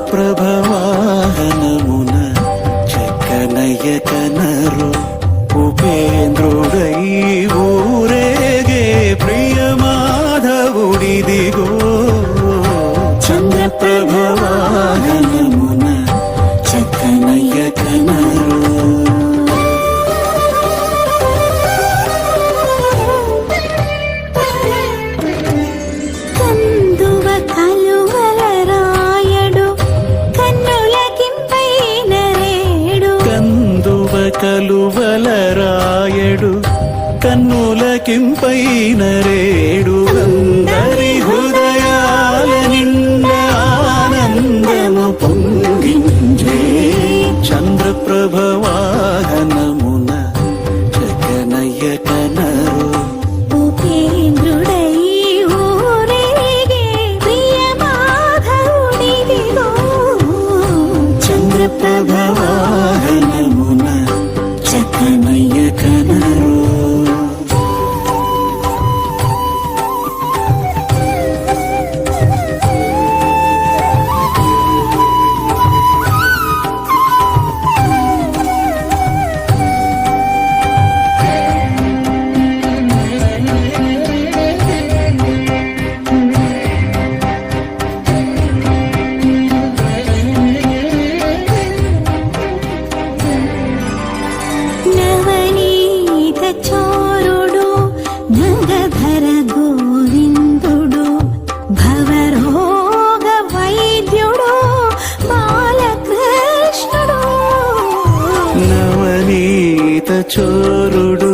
చంద్రప్రభవాహనమున చక్కనయ్య కనరు ఉపేంద్రుడై ఊరేగే ప్రియమాధవుడిదిగో. చంద్రప్రభవాహనమున చక్కనయ్య కనరు. కలువలరాయడు కన్నులకింపైన రేడు అందరి హృదయాల నిండా ఆనందము పొంగించే. చంద్రప్రభవాహనమున చక్కనయ్య కనరు ఉపేంద్రుడై ఊరేగే ప్రియమాధవుడిదిగో. చంద్రప్రభవాహనమున చక్కనయ్య కనరు. చోరుడు గంగధర గోవిందుడు భవరోగ వైద్యుడు బాలకృష్ణుడు. నవనీత చోరుడు